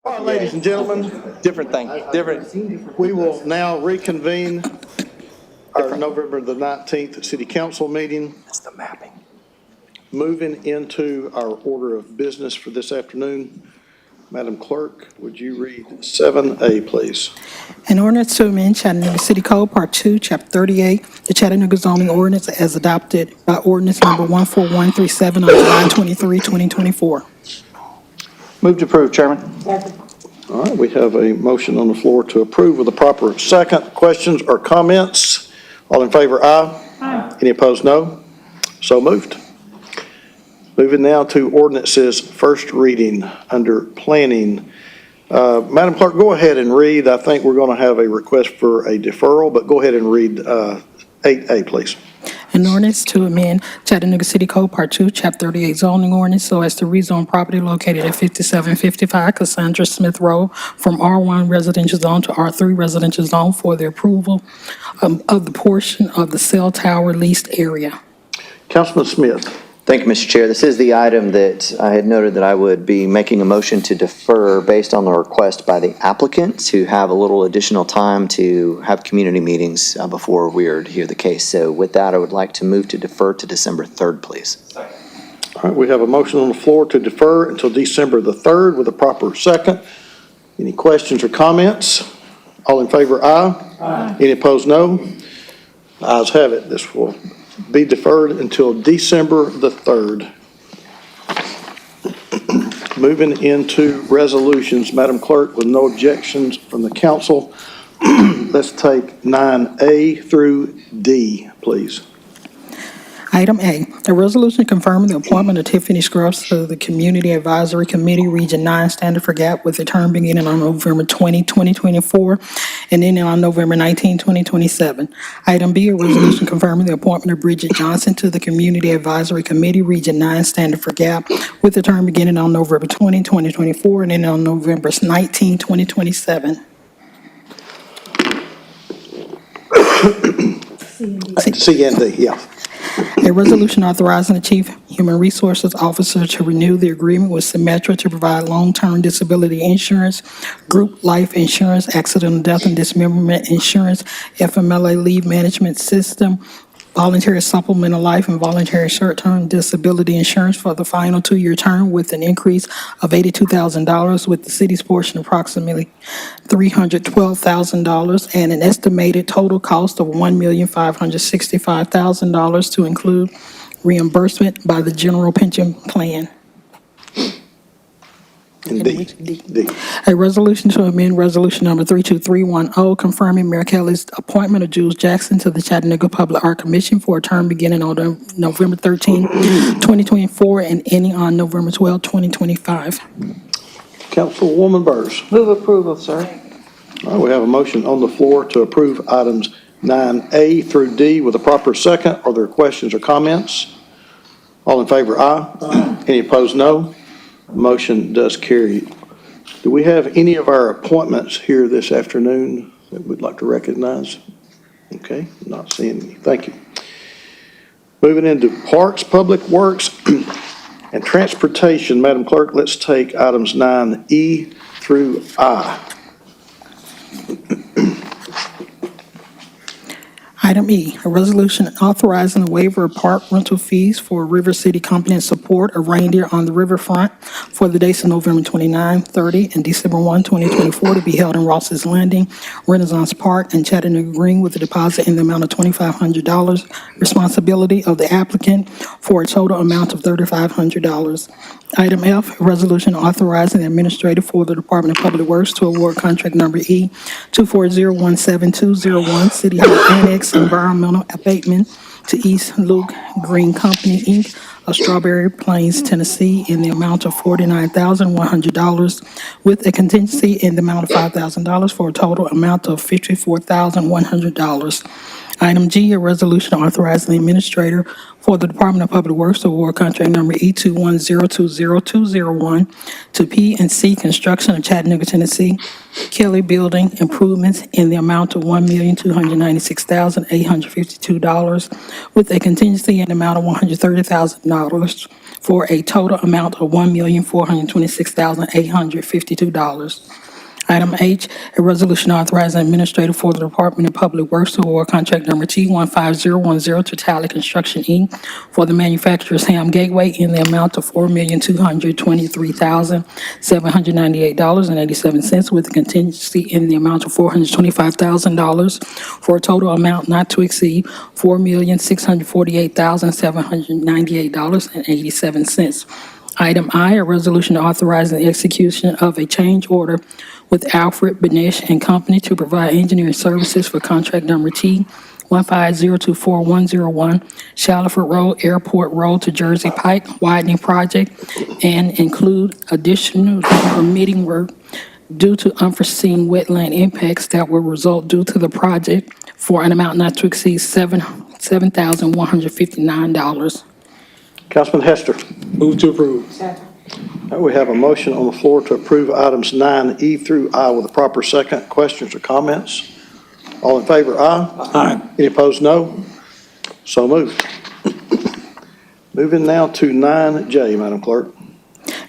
All right, ladies and gentlemen, Different thing, different. we will now reconvene our November the 19th city council meeting. That's the mapping. Moving into our order of business for this afternoon. Madam Clerk, would you read 7A, please? An ordinance to amend Chattanooga City Code, Part 2, Chapter 38, the Chattanooga zoning ordinance as adopted by ordinance number 14137 on July 23, 2024. Move to approve, Chairman. All right, we have a motion on the floor to approve with a proper second. Questions or comments? All in favor, aye. Aye. Any opposed, no. So moved. Moving now to ordinances, first reading under planning. Madam Clerk, go ahead and read. I think we're going to have a request for a deferral, but go ahead and read 8A, please. An ordinance to amend Chattanooga City Code, Part 2, Chapter 38 zoning ordinance so as to rezone property located at 5755 Cassandra Smith Road from R1 residential zone to R3 residential zone for the approval of the portion of the cell tower leased area. Councilman Smith. Thank you, Mr. Chair. This is the item that I had noted that I would be making a motion to defer based on the request by the applicant to have a little additional time to have community meetings before we are to hear the case. So with that, I would like to move to defer to December 3rd, please. All right, we have a motion on the floor to defer until December the 3rd with a proper second. Any questions or comments? All in favor, aye. Aye. Any opposed, no. The ayes have it. This will be deferred until December the 3rd. Moving into resolutions, Madam Clerk, with no objections from the council, let's take 9A through D, please. Item A, a resolution confirming the appointment of Tiffany Scruggs to the Community Advisory Committee, Region 9, Standard for Gap, with a term beginning on November 20, 2024, and ending on November 19, 2027. Item B, a resolution confirming the appointment of Bridget Johnson to the Community Advisory Committee, Region 9, Standard for Gap, with a term beginning on November 20, 2024, and ending on November 19, 2027. C and D, yeah. A resolution authorizing the Chief Human Resources Officer to renew the agreement with Symetra to provide long-term disability insurance, group life insurance, accidental death and dismemberment insurance, FMLA leave management system, voluntary supplemental life and voluntary short-term disability insurance for the final two-year term with an increase of $82,000, with the city's portion approximately $312,000, and an estimated total cost of $1,565,000 to include reimbursement by the general pension plan. And D. A resolution to amend resolution number 32310, confirming Mayor Kelly's appointment of Jules Jackson to the Chattanooga Public Art Commission for a term beginning on November 13, 2024, and ending on November 12, 2025. Councilwoman Burrs. Move approval, sir. All right, we have a motion on the floor to approve items 9A through D with a proper second. Are there questions or comments? All in favor, aye. Aye. Any opposed, no. Motion does carry. Do we have any of our appointments here this afternoon that we'd like to recognize? Okay, not seeing any. Thank you. Moving into Parks, Public Works, and Transportation. Madam Clerk, let's take items 9E through I. Item E, a resolution authorizing a waiver of park rental fees for River City Company in support of Reindeer on the Riverfront for the dates of November 29, 30, and December 1, 2024, to be held in Ross's Landing, Renaissance Park, and Chattanooga Green, with a deposit in the amount of $2,500, responsibility of the applicant for a total amount of $3,500. Item F, a resolution authorizing the administrator for the Department of Public Works to award contract number E 240172201 City Hall Annex Environmental Abatement to East Luke Green Company, Inc. of Strawberry Plains, Tennessee, in the amount of $49,100, with a contingency in the amount of $5,000 for a total amount of $54,100. Item G, a resolution authorizing the administrator for the Department of Public Works to award contract number E21020201 to P&C Construction of Chattanooga, Tennessee, Kelly Building Improvements in the amount of $1,296,852 with a contingency in the amount of $130,000 for a total amount of $1,426,852. Item H, a resolution authorizing the administrator for the Department of Public Works to award contract number T15010 to Tally Construction, Inc. for the manufacturer's Ham Gateway in the amount of $4,223,798.87 with a contingency in the amount of $425,000 for a total amount not to exceed $4,648,798.87. Item I, a resolution authorizing the execution of a change order with Alfred Benish and Company to provide engineering services for contract number T150240101, Shallowford Road, Airport Road to Jersey Pike widening project, and include additional permitting work due to unforeseen wetland impacts that will result due to the project for an amount not to exceed $7,159. Councilman Hester. Move to approve. We have a motion on the floor to approve items 9E through I with a proper second. Questions or comments? All in favor, aye. Aye. Any opposed, no. So moved. Moving now to 9J, Madam Clerk.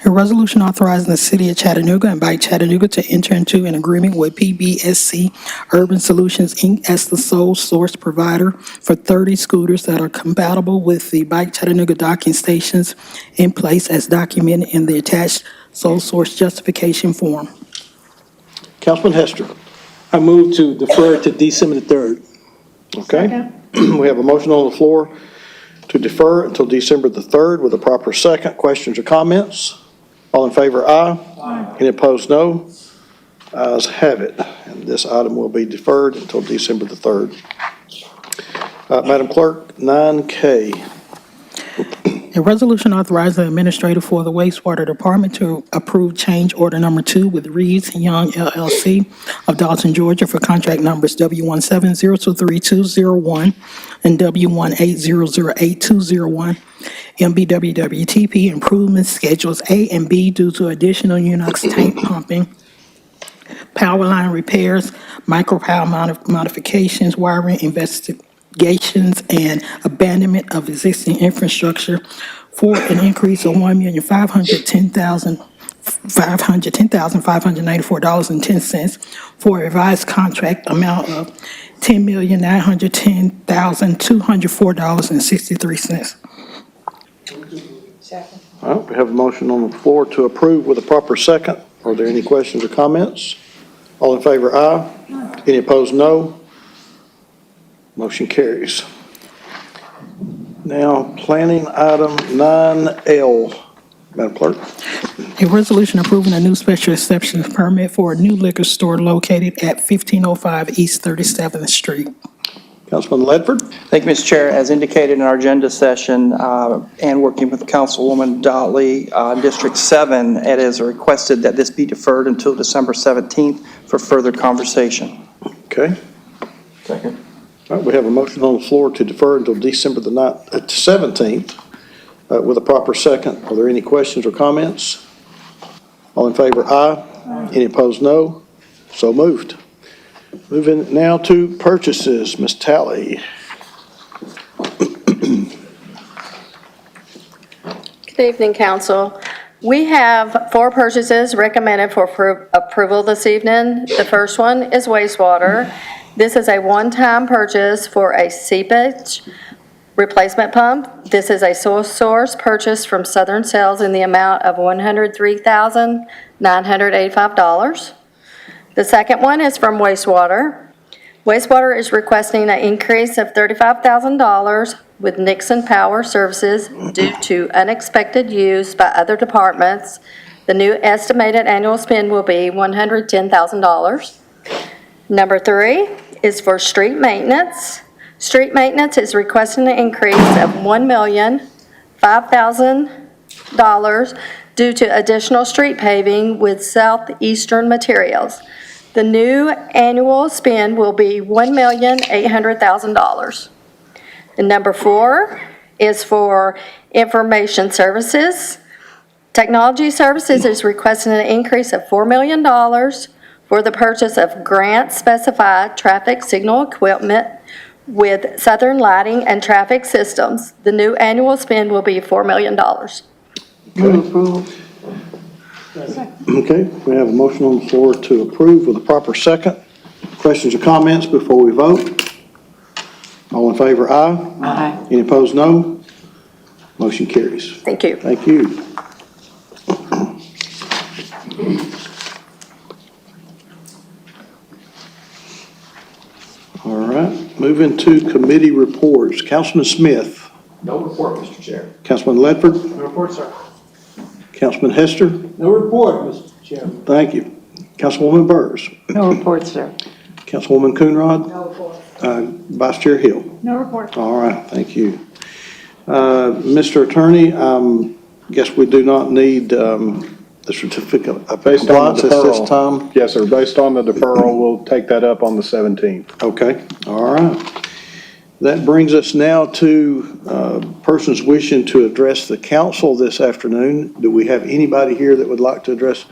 A resolution authorizing the city of Chattanooga and by Chattanooga to enter into an agreement with PBSC Urban Solutions, Inc. as the sole source provider for 30 scooters that are compatible with the Bike Chattanooga docking stations in place as documented in the attached sole source justification form. Councilman Hester. I move to defer to December the 3rd. Okay. We have a motion on the floor to defer until December the 3rd with a proper second. Questions or comments? All in favor, aye. Aye. Any opposed, no. Ayes have it. And this item will be deferred until December the 3rd. Madam Clerk, 9K. A resolution authorizing the administrator for the wastewater department to approve change order number 2 with Reeves Young LLC of Dalton, Georgia for contract numbers W17023201 and W180082201. MBWWTP improvement schedules A and B due to additional UNOX tank pumping, power line repairs, micropower modifications, wiring investigations, and abandonment of existing infrastructure for an increase of $1,510,594.10 for a revised contract amount of $10,910,204.63. All right, we have a motion on the floor to approve with a proper second. Are there any questions or comments? All in favor, aye. Any opposed, no. Motion carries. Now, planning item 9L. Madam Clerk. A resolution approving a new special exception permit for a new liquor store located at 1505 East 37th Street. Councilman Ledford. Thank you, Mr. Chair. As indicated in our agenda session and working with Councilwoman Dolly, District 7, it is requested that this be deferred until December 17th for further conversation. Okay. Second. All right, we have a motion on the floor to defer until December the 17th with a proper second. Are there any questions or comments? All in favor, aye. Any opposed, no. So moved. Moving now to purchases. Ms. Talley. Good evening, Council. We have 4 purchases recommended for approval this evening. The first one is wastewater. This is a one-time purchase for a seepage replacement pump. This is a sole source purchase from Southern Sales in the amount of $103,985. The second one is from wastewater. Wastewater is requesting an increase of $35,000 with Nixon Power Services due to unexpected use by other departments. The new estimated annual spend will be $110,000. Number 3 is for street maintenance. Street maintenance is requesting an increase of $1,005,000 due to additional street paving with Southeastern Materials. The new annual spend will be $1,800,000. And number 4 is for information services. Technology Services is requesting an increase of $4 million for the purchase of grant-specified traffic signal equipment with Southern Lighting and Traffic Systems. The new annual spend will be $4 million. Move approval. Okay, we have a motion on the floor to approve with a proper second. Questions or comments before we vote? All in favor, aye. Aye. Any opposed, no. Motion carries. Thank you. Thank you. All right, moving to committee reports. Councilman Smith. No report, Mr. Chair. Councilman Ledford. No report, sir. Councilman Hester. No report, Mr. Chairman. Thank you. Councilwoman Burrs. No report, sir. Councilwoman Coonrod. No report. Vice Chair Hill. No report. All right, thank you. Mr. Attorney, guess we do not need the certificate of Based on compliance the at this deferral. time? Yes, sir. Based on the deferral, we'll take that up on the 17th. Okay, all right. That brings us now to persons wishing to address the council this afternoon. Do we have anybody here that would like to address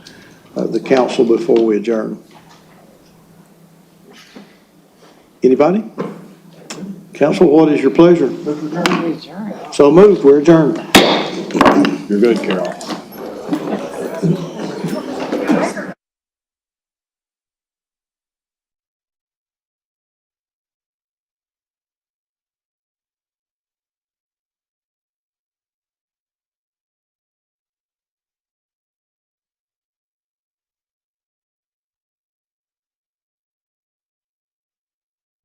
the council before we adjourn? Anybody? Council, what is your pleasure? So moved, we're adjourned. You're good, Carol.